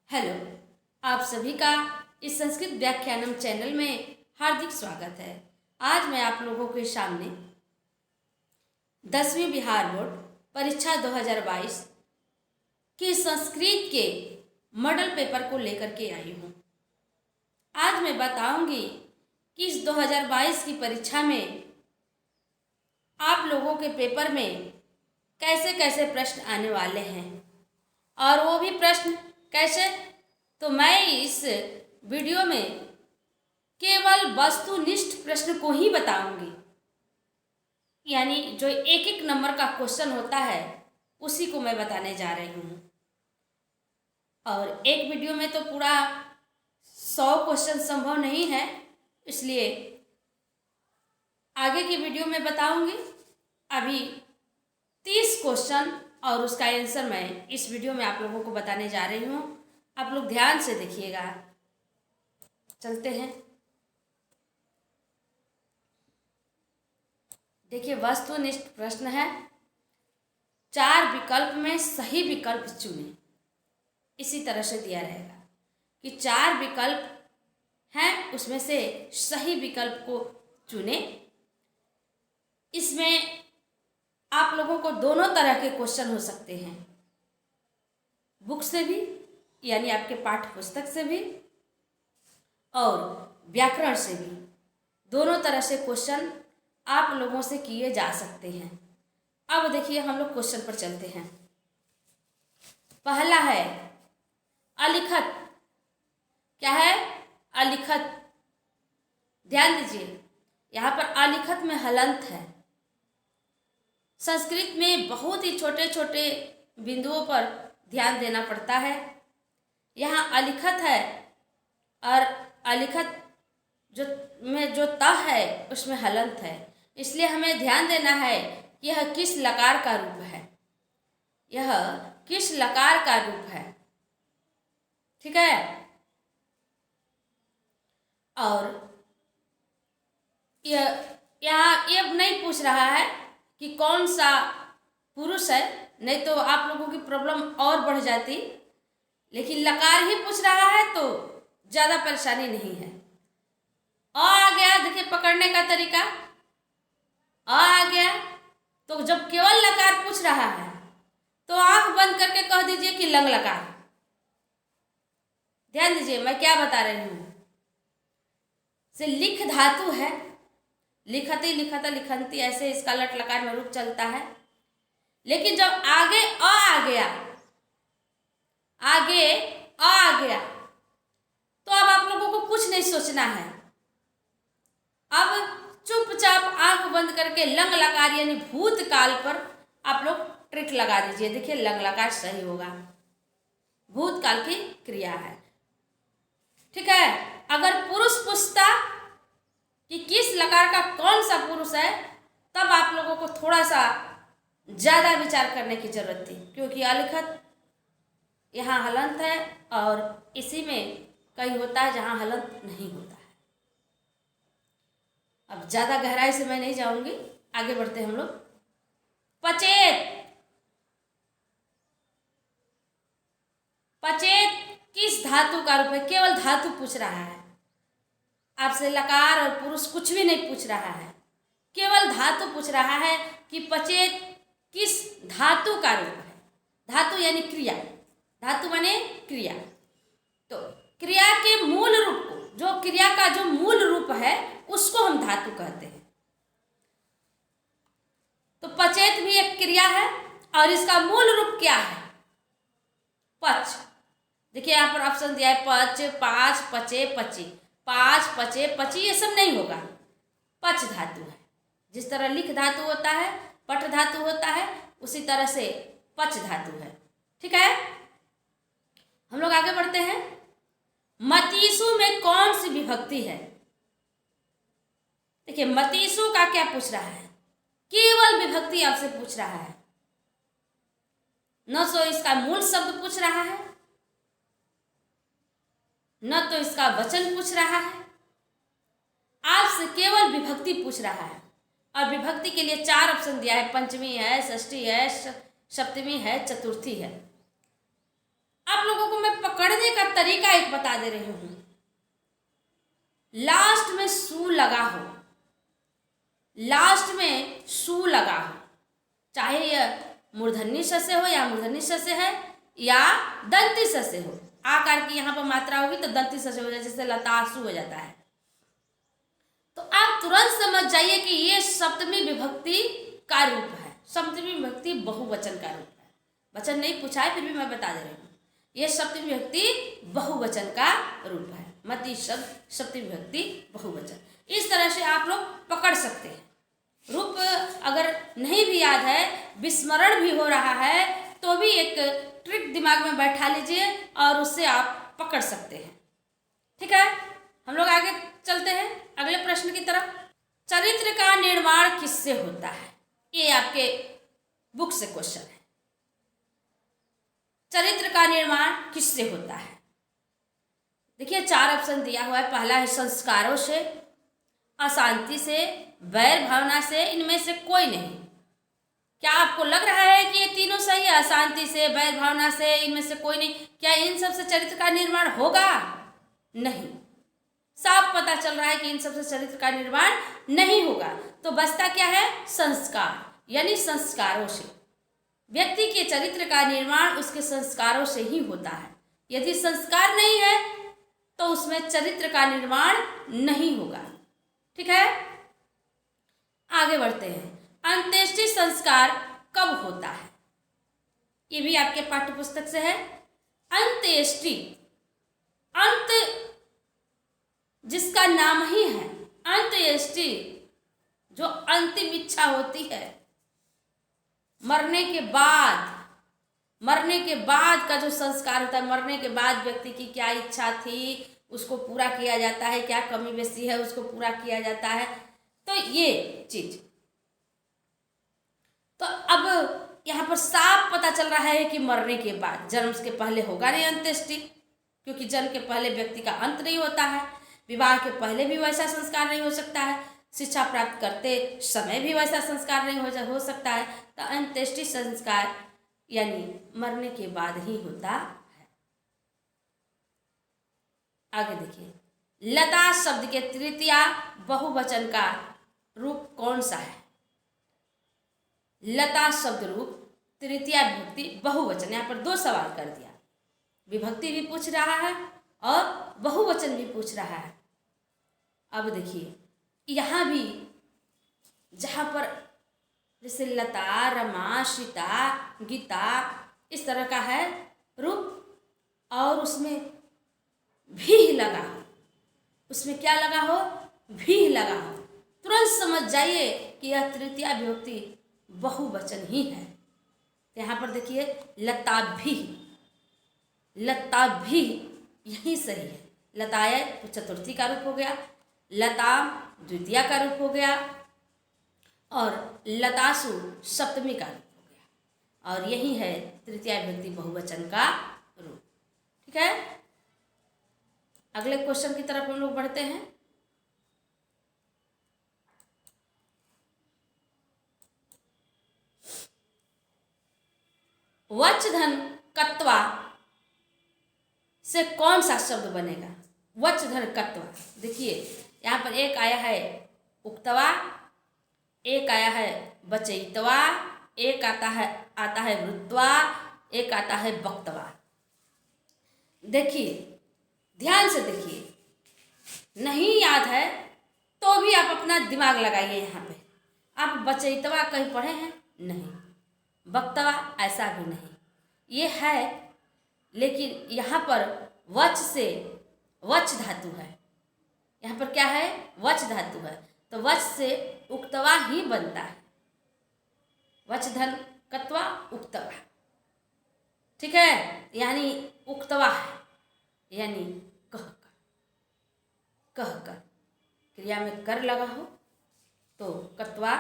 Hello, आप सभी का इस संस्कृत व्याख्यानम चैनल में हार्दिक स्वागत है। आज मैं आप लोगों के सामने 10वीं बिहार बोर्ड परीक्षा 2022 के संस्कृत के मॉडल पेपर को लेकर के आई हूँ। आज मैं बताऊंगी कि इस 2022 की परीक्षा में आप लोगों के पेपर में कैसे कैसे प्रश्न आने वाले हैं और वो भी प्रश्न कैसे। तो मैं इस वीडियो में केवल वस्तुनिष्ठ प्रश्न को ही बताऊंगी, यानी जो एक एक नंबर का क्वेश्चन होता है उसी को मैं बताने जा रही हूँ। और एक वीडियो में तो पूरा 100 क्वेश्चन संभव नहीं है, इसलिए आगे की वीडियो में बताऊंगी। अभी 30 क्वेश्चन और उसका आंसर मैं इस वीडियो में आप लोगों को बताने जा रही हूँ। आप लोग ध्यान से देखिएगा। चलते हैं। देखिए, वस्तुनिष्ठ प्रश्न है। 4 विकल्प में सही विकल्प चुनें। इसी तरह से दिया रहेगा कि 4 विकल्प हैं, उसमें से सही विकल्प को चुनें। इसमें आप लोगों को दोनों तरह के क्वेश्चन हो सकते हैं, बुक से भी यानी आपके पाठ्य पुस्तक से भी और व्याकरण से भी। दोनों तरह से क्वेश्चन आप लोगों से किए जा सकते हैं। अब देखिए, हम लोग क्वेश्चन पर चलते हैं। पहला है अलिखत। क्या है? अलिखत। ध्यान दीजिए, यहाँ पर अलिखत में हलंत है। संस्कृत में बहुत ही छोटे छोटे बिंदुओं पर ध्यान देना पड़ता है। यहाँ अलिखत है और अलिखत जो त है उसमें हलंत है, इसलिए हमें ध्यान देना है कि यह किस लकार का रूप है। यह किस लकार का रूप है, ठीक है। और यहाँ ये नहीं पूछ रहा है कि कौन सा पुरुष है, नहीं तो आप लोगों की प्रॉब्लम और बढ़ जाती। लेकिन लकार ही पूछ रहा है तो ज़्यादा परेशानी नहीं है। आ गया, देखिए पकड़ने का तरीका। आ गया तो जब केवल लकार पूछ रहा है तो आंख बंद करके कह दीजिए कि लंग लकार। ध्यान दीजिए मैं क्या बता रही हूँ। से लिख धातु है, लिखती लिखता लिखंती, ऐसे इसका लट लकार में रूप चलता है। लेकिन जब आगे आ गया, आगे आ गया तो अब आप लोगों को कुछ नहीं सोचना है। अब चुपचाप आंख बंद करके लंग लकार यानी भूतकाल पर आप लोग ट्रिक लगा दीजिए। देखिए लंग लकार सही होगा, भूतकाल की क्रिया है, ठीक है। अगर पुरुष पूछता कि किस लकार का कौन सा पुरुष है, तब आप लोगों को थोड़ा सा ज़्यादा विचार करने की जरूरत थी, क्योंकि अलिखत यहाँ हलंत है और इसी में कहीं होता है जहाँ हलंत नहीं होता है। अब ज़्यादा गहराई से मैं नहीं जाऊंगी, आगे बढ़ते हैं हम लोग। पचेत। पचेत किस धातु का रूप है? केवल धातु पूछ रहा है आपसे, लकार और पुरुष कुछ भी नहीं पूछ रहा है, केवल धातु पूछ रहा है कि पचेत किस धातु का रूप है। धातु यानी क्रिया, धातु माने क्रिया। तो क्रिया के मूल रूप को, जो क्रिया का जो मूल रूप है उसको हम धातु कहते हैं। तो पचेत भी एक क्रिया है और इसका मूल रूप क्या है? पच। देखिए यहाँ पर ऑप्शन दिया है पच, पांच, पचे, पची। पांच, पचे, पची ये सब नहीं होगा, पच धातु है। जिस तरह लिख धातु होता है, पट धातु होता है, उसी तरह से पच धातु है, ठीक है। हम लोग आगे बढ़ते हैं। मतीसु में कौन सी विभक्ति है? देखिए मतीसु का क्या पूछ रहा है? केवल विभक्ति आपसे पूछ रहा है, न तो इसका मूल शब्द पूछ रहा है, न तो इसका वचन पूछ रहा है। आपसे केवल विभक्ति पूछ रहा है और विभक्ति के लिए 4 ऑप्शन दिया है। पंचमी है, षष्ठी है, सप्तमी है, चतुर्थी है। आप लोगों को मैं पकड़ने का तरीका एक बता दे रही हूं। लास्ट में सू लगा हो, लास्ट में सू लगा हो, चाहे यह मूर्धन्य स से हो या मूर्धन्य स से है या दंती स से हो। आकार की यहाँ पर मात्रा होगी तो दंती स से हो जाए, जैसे लतासु हो जाता है। तो आप तुरंत समझ जाइए कि ये सप्तमी विभक्ति का रूप है। सप्तमी विभक्ति बहुवचन का रूप है। वचन नहीं पूछा है, फिर भी मैं बता दे रही हूँ। ये सप्तमी विभक्ति बहुवचन का रूप है। मति शब्द सप्तमी विभक्ति बहुवचन। इस तरह से आप लोग पकड़ सकते हैं। रूप अगर नहीं भी याद है, विस्मरण भी हो रहा है, तो भी एक ट्रिक दिमाग में बैठा लीजिए और उससे आप पकड़ सकते हैं। ठीक है, हम लोग आगे चलते हैं अगले प्रश्न की तरफ। चरित्र का निर्माण किससे होता है? ये आपके बुक से क्वेश्चन है। चरित्र का निर्माण किससे होता है? देखिए 4 ऑप्शन दिया हुआ है। पहला है संस्कारों से, अशांति से, वैर भावना से, इनमें से कोई नहीं। क्या आपको लग रहा है कि ये तीनों सही है? अशांति से, वैर भावना से, इनमें से कोई नहीं। क्या इन सब से चरित्र का निर्माण होगा? नहीं। साफ पता चल रहा है कि इन सब से चरित्र का निर्माण नहीं होगा। तो बचता क्या है? संस्कार, यानी संस्कारों से। व्यक्ति के चरित्र का निर्माण उसके संस्कारों से ही होता है। यदि संस्कार नहीं है तो उसमें चरित्र का निर्माण नहीं होगा। ठीक है, आगे बढ़ते हैं। अंत्येष्टि संस्कार कब होता है? ये भी आपके पाठ्य पुस्तक से है। अंत्येष्टि, अंत जिसका नाम ही है अंत्येष्टि, जो अंतिम इच्छा होती है, मरने के बाद का जो संस्कार होता है, मरने के बाद व्यक्ति की क्या इच्छा थी उसको पूरा किया जाता है, क्या कमी बेसी है उसको पूरा किया जाता है। तो ये चीज, तो अब यहाँ पर साफ पता चल रहा है कि मरने के बाद, जन्म के पहले होगा नहीं अंत्येष्टि, क्योंकि जन्म के पहले व्यक्ति का अंत नहीं होता है। विवाह के पहले भी वैसा संस्कार नहीं हो सकता है। शिक्षा प्राप्त करते समय भी वैसा संस्कार नहीं हो सकता है। तो अंत्येष्टि संस्कार यानी मरने के बाद ही होता है। आगे देखिए, लता शब्द के तृतीय बहुवचन का रूप कौन सा है? लता शब्द रूप तृतीय विभक्ति बहुवचन। यहाँ पर 2 सवाल कर दिया, विभक्ति भी पूछ रहा है और बहुवचन भी पूछ रहा है। अब देखिए यहाँ भी, जहाँ पर जैसे लता, रमा, सीता, गीता, इस तरह का है रूप, और उसमें भी लगा हो, उसमें क्या लगा हो? भी लगा हो, तुरंत समझ जाइए कि यह तृतीय विभक्ति बहुवचन ही है। तो यहाँ पर देखिए लता भी, लता भी यही सही है। लताए तो चतुर्थी का रूप हो गया, लता द्वितीय का रूप हो गया, और लतासु सप्तमी का रूप हो गया, और यही है तृतीय विभक्ति बहुवचन का रूप। ठीक है, अगले क्वेश्चन की तरफ हम लोग बढ़ते हैं। वचधन कत्वा से कौन सा शब्द बनेगा? वचधन कत्वा, देखिए यहाँ पर एक आया है उक्तवा, एक आया है बचयितवा, एक आता है वृत्वा, एक आता है वक्तवा। देखिए ध्यान से देखिए, नहीं याद है तो भी आप अपना दिमाग लगाइए। यहाँ पे आप बचयितवा कहीं पढ़े हैं? नहीं। वक्तवा ऐसा भी नहीं, ये है, लेकिन यहाँ पर वच से वच धातु है। यहाँ पर क्या है? वच धातु है, तो वच से उक्तवा ही बनता है। वचधन कत्वा उक्तवा। ठीक है, यानी उक्तवा है, यानी कह कर क्रिया में कर लगा हो तो कत्वा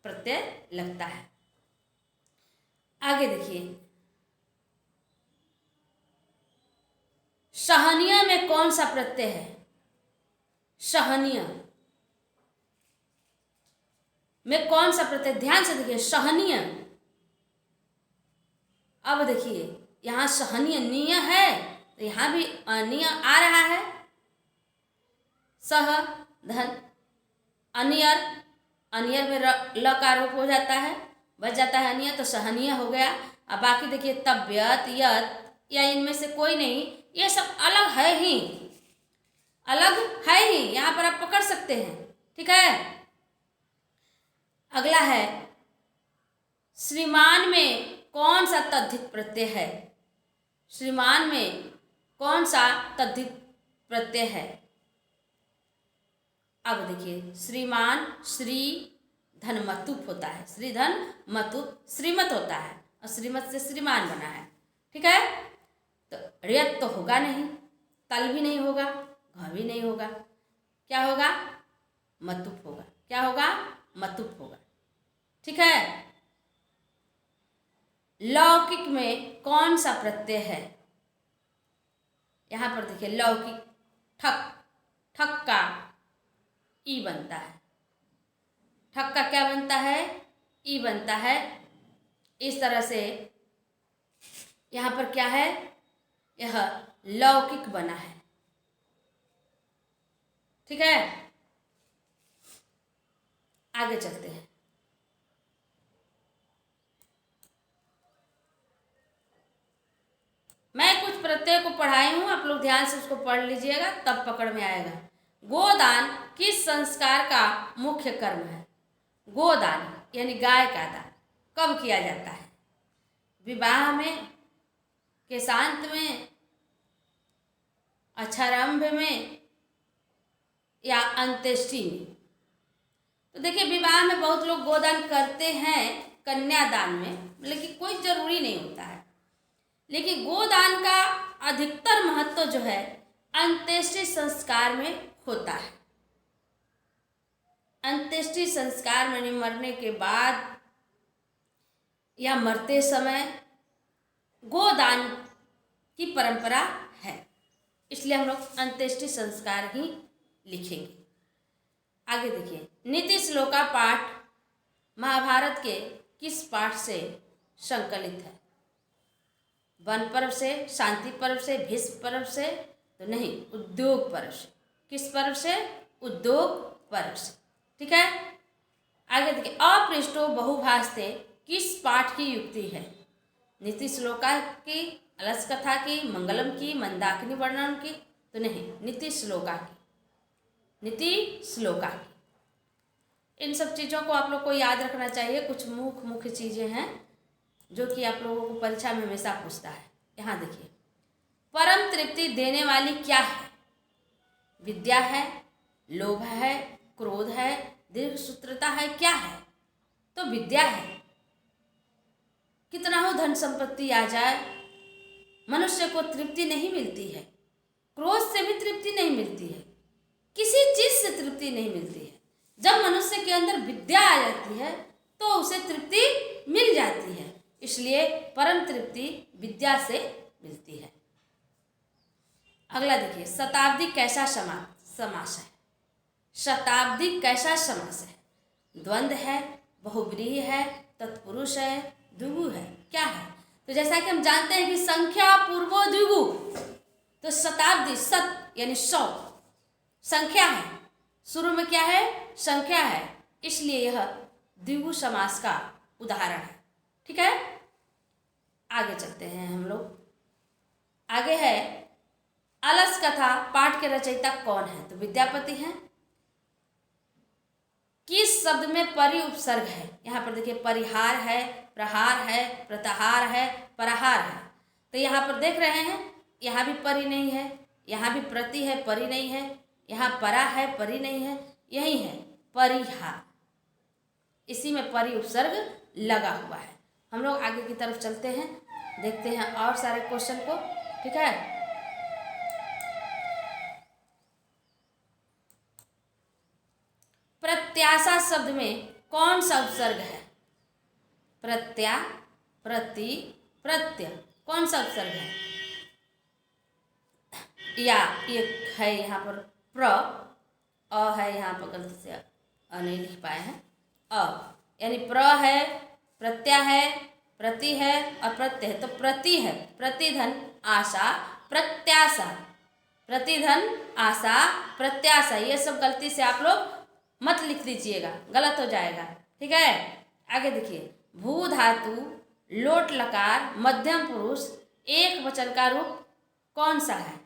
प्रत्यय लगता है। आगे देखिए, सहनीय में कौन सा प्रत्यय है? सहनीय में कौन सा प्रत्यय? ध्यान से देखिए, सहनीय। अब देखिए यहाँ सहनीय निय है, तो यहाँ भी अनिय आ रहा है, सह धन अनियर, अनियर में ल का रूप हो जाता है, बच जाता है अनिय, तो सहनीय हो गया। अब बाकी देखिए तबियत, यत, या इनमें से कोई नहीं, ये सब अलग है ही, अलग है ही, यहाँ पर आप पकड़ सकते हैं। ठीक है, अगला है श्रीमान में कौन सा तद्धित प्रत्यय है? श्रीमान में कौन सा तद्धित प्रत्यय है? अब देखिए श्रीमान श्री धन मतुप होता है, श्री धन मतुप श्रीमत होता है, और श्रीमत से श्रीमान बना है। ठीक है, तो रियत तो होगा नहीं, तल भी नहीं होगा, घ भी नहीं होगा, क्या होगा? मतुप होगा। क्या होगा? मतुप होगा। ठीक है, लौकिक में कौन सा प्रत्यय है? यहाँ पर देखिए लौकिक ठक, ठक का ई बनता है, ठक का क्या बनता है? ई बनता है। इस तरह से यहाँ पर क्या है? यह लौकिक बना है। ठीक है, आगे चलते हैं। मैं कुछ प्रत्यय को पढ़ाई हूं, आप लोग ध्यान से उसको पढ़ लीजिएगा, तब पकड़ में आएगा। गोदान किस संस्कार का मुख्य कर्म है? गोदान यानी गाय का दान कब किया जाता है? विवाह में, केशांत में, अक्षारंभ में, या अंत्येष्टि में? तो देखिए विवाह में बहुत लोग गोदान करते हैं, कन्यादान में, लेकिन कोई जरूरी नहीं होता है। लेकिन गोदान का अधिकतर महत्व जो है अंत्येष्टि संस्कार में होता है। अंत्येष्टि संस्कार में मरने के बाद या मरते समय गोदान की परंपरा है, इसलिए हम लोग अंत्येष्टि संस्कार ही लिखेंगे। आगे देखिए, नीति श्लोका पाठ महाभारत के किस पाठ से संकलित है? वन पर्व से, शांति पर्व से, भीष्म पर्व से? तो नहीं, उद्योग पर्व से। किस पर्व से? उद्योग पर्व से। ठीक है, आगे देखिए, अपृष्टो बहुभाषते किस पाठ की युक्ति है? नीति श्लोका की, अलस कथा की, मंगलम की, मंदाकिनी वर्णन की? तो नहीं, नीति श्लोका की, नीति श्लोका की। इन सब चीज़ों को आप लोग को याद रखना चाहिए। कुछ मुख्य चीज़ें हैं जो कि आप लोगों को परीक्षा में हमेशा पूछता है। यहाँ देखिए, परम तृप्ति देने वाली क्या है? विद्या है, लोभ है, क्रोध है, दीर्घसूत्रता है, क्या है? तो विद्या है। कितना हो धन संपत्ति आ जाए, मनुष्य को तृप्ति नहीं मिलती है। क्रोध से भी तृप्ति नहीं मिलती है, किसी चीज से तृप्ति नहीं मिलती है। जब मनुष्य के अंदर विद्या आ जाती है तो उसे तृप्ति मिल जाती है। इसलिए परम तृप्ति विद्या से मिलती है। अगला देखिए, शताब्दी कैसा समास है? शताब्दी कैसा समास है? द्वंद्व है, बहुव्रीहि है, तत्पुरुष है, द्विगु है, क्या है? तो जैसा कि हम जानते हैं कि संख्या पूर्वो द्विगु, तो शताब्दी सत यानी 100 संख्या है, शुरू में क्या है? संख्या है, इसलिए यह द्विगु समास का उदाहरण है। ठीक है, आगे चलते हैं हम लोग। आगे है अलस कथा पाठ के रचयिता कौन है? तो विद्यापति हैं। किस शब्द में परि उपसर्ग है? यहाँ पर देखिए, परिहार है, प्रहार है, प्रतहार है, परहार है। तो यहाँ पर देख रहे हैं, यहाँ भी परि नहीं है, यहाँ भी प्रति है, परि नहीं है, यहाँ परा है, परि नहीं है, यही है परिहार, इसी में परि उपसर्ग लगा हुआ है। हम लोग आगे की तरफ चलते हैं, देखते हैं और सारे क्वेश्चन को। ठीक है, प्रत्याशा शब्द में कौन सा उपसर्ग है? प्रत्या, प्रति, प्रत्यय, कौन सा उपसर्ग है? या एक है यहाँ पर प्र, अ है, यहाँ पर गलती से अ नहीं लिख पाए हैं, अ यानी प्र है, प्रत्यय है, प्रति है और प्रत्यय है। तो प्रति है, प्रतिधन आशा प्रत्याशा, प्रतिधन आशा प्रत्याशा, ये सब गलती से आप लोग मत लिख दीजिएगा, गलत हो जाएगा। ठीक है, आगे देखिए, भू धातु लोट लकार मध्यम पुरुष एक वचन का रूप कौन सा है?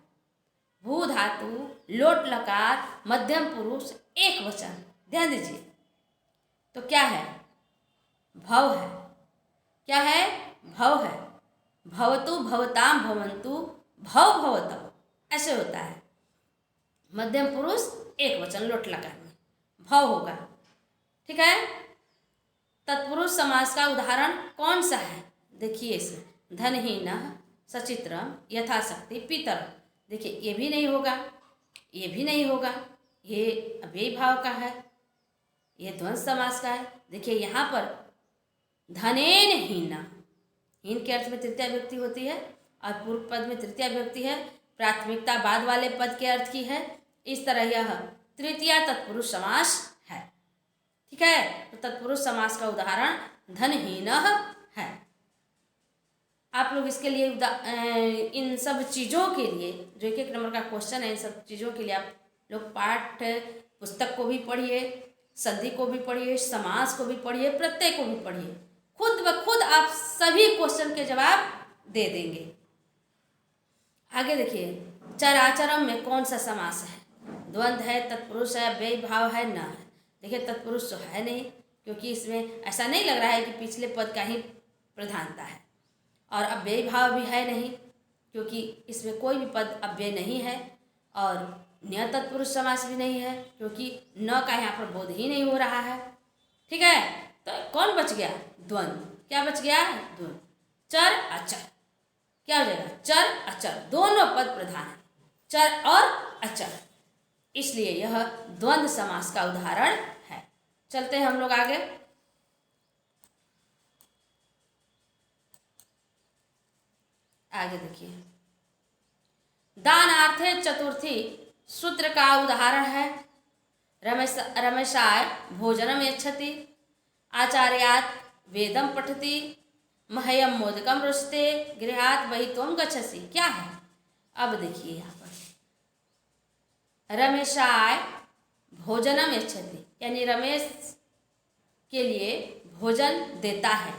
भू धातु लोट लकार मध्यम पुरुष एक वचन, ध्यान दीजिए। तो क्या है? भव है। क्या है? भव है। भवतु भवताम भवंतु भव भवतव, ऐसे होता है। मध्यम पुरुष एक वचन लोट लकार में भव होगा। ठीक है, तत्पुरुष समास का उदाहरण कौन सा है? देखिए इसे, धनहीन सचित्रम यथाशक्ति पितर। देखिए ये भी नहीं होगा, ये भी नहीं होगा, ये अव्ययी भाव का है, ये द्वंद्व समास का है। देखिए यहाँ पर धनेन हीना, हीन के अर्थ में तृतीया विभक्ति होती है और पूर्व पद में तृतीया विभक्ति है, प्राथमिकता बाद वाले पद के अर्थ की है। इस तरह यह तृतीया तत्पुरुष समास है। ठीक है, तो तत्पुरुष समास का उदाहरण धनहीन है। आप लोग इसके लिए इन सब चीज़ों के लिए, जो एक नंबर का क्वेश्चन है, इन सब चीज़ों के लिए आप लोग पाठ पुस्तक को भी पढ़िए, संधि को भी पढ़िए, समास को भी पढ़िए, प्रत्यय को भी पढ़िए। खुद ब खुद आप सभी क्वेश्चन के जवाब दे देंगे। आगे देखिए, चराचरम में कौन सा समास है? द्वंद्व है, तत्पुरुष है, अव्ययी भाव है, न है। देखिए तत्पुरुष तो है नहीं, क्योंकि इसमें ऐसा नहीं लग रहा है कि पिछले पद का ही प्रधानता है, और अव्ययी भाव भी है नहीं, क्योंकि इसमें कोई भी पद अव्यय नहीं है, और न्य तत्पुरुष समास भी नहीं है, क्योंकि न का यहाँ पर बोध ही नहीं हो रहा है। ठीक है, तो कौन बच गया? द्वंद्व। क्या बच गया? द्वंद्व। चर अचर, क्या हो जाएगा? चर अचर, दोनों पद प्रधान है, चर और अचर, इसलिए यह द्वंद्व समास का उदाहरण है। चलते हैं हम लोग आगे। आगे देखिए, दानार्थे चतुर्थी सूत्र का उदाहरण है। रमेशाय भोजनम यच्छति, आचार्यात् वेदम पठति, मह्यम मोदकम रुचते, गृहात् बहित्वम गच्छसि। क्या है? अब देखिए यहाँ पर रमेशाय भोजनम यच्छति, यानी रमेश के लिए भोजन देता है,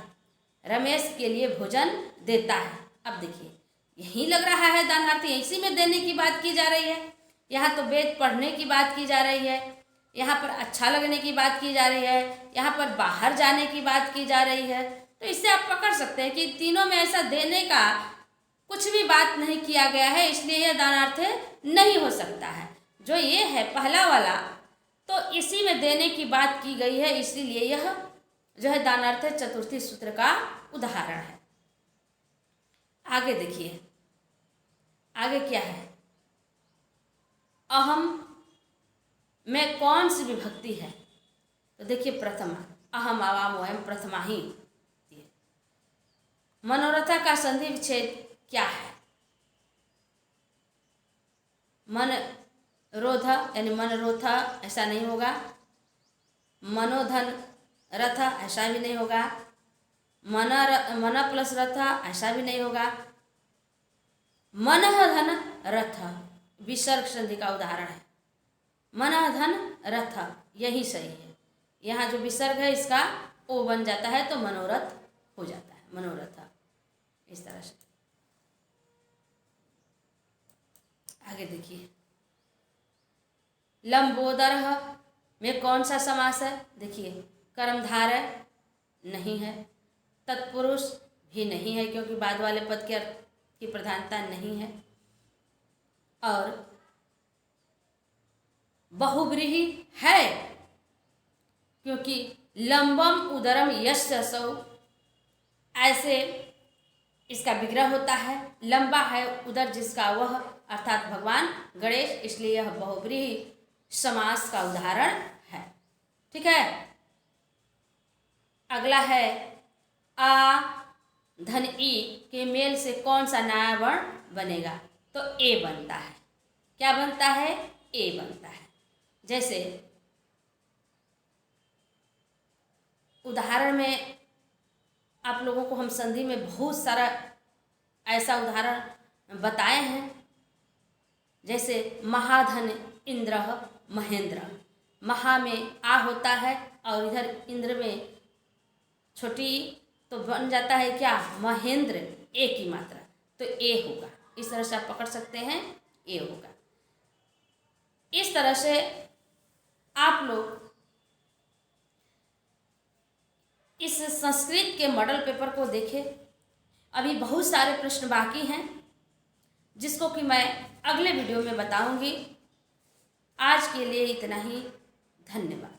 रमेश के लिए भोजन देता है। अब देखिए यही लग रहा है दानार्थी, इसी में देने की बात की जा रही है। यहाँ तो वेद पढ़ने की बात की जा रही है, यहाँ पर अच्छा लगने की बात की जा रही है, यहाँ पर बाहर जाने की बात की जा रही है। तो इससे आप पकड़ सकते हैं कि तीनों में ऐसा देने का कुछ भी बात नहीं किया गया है, इसलिए यह दानार्थ नहीं हो सकता है। जो ये है पहला वाला, तो इसी में देने की बात की गई है, इसीलिए यह जो है दानार्थ चतुर्थी सूत्र का उदाहरण है। आगे देखिए, आगे क्या है? अहम में कौन सी विभक्ति है? तो देखिए प्रथमा, अहम आवाम वयम प्रथमा ही। मनोरथा का संधि विच्छेद क्या है? मन रोध यानी मनरोथा, ऐसा नहीं होगा। मनोधन रथ, ऐसा भी नहीं होगा। मन प्लस रथ, ऐसा भी नहीं होगा। मन धन रथ विसर्ग संधि का उदाहरण है। मन धन रथ, यही सही है। यहाँ जो विसर्ग है इसका ओ बन जाता है, तो मनोरथ हो जाता है, मनोरथ। इस तरह से आगे देखिए, लंबोदर में कौन सा समास है? देखिए कर्मधारय नहीं है, तत्पुरुष भी नहीं है, क्योंकि बाद वाले पद के अर्थ की प्रधानता नहीं है, और बहुव्रीहि है, क्योंकि लंबम उदरम यस्य असौ, ऐसे इसका विग्रह होता है। लंबा है उदर जिसका वह, अर्थात भगवान गणेश, इसलिए यह बहुव्रीहि समास का उदाहरण है। ठीक है, अगला है आ धन ई के मेल से कौन सा नया वर्ण बनेगा? तो ए बनता है। क्या बनता है? ए बनता है। जैसे उदाहरण में आप लोगों को हम संधि में बहुत सारा ऐसा उदाहरण बताए हैं, जैसे महाधन इंद्र महेंद्र, महा में आ होता है और इधर इंद्र में छोटी तो बन जाता है क्या, महेंद्र, ए की मात्रा, तो ए होगा। इस तरह से आप पकड़ सकते हैं, ए होगा। इस तरह से आप लोग इस संस्कृत के मॉडल पेपर को देखें। अभी बहुत सारे प्रश्न बाकी हैं जिसको कि मैं अगले वीडियो में बताऊंगी। आज के लिए इतना ही, धन्यवाद।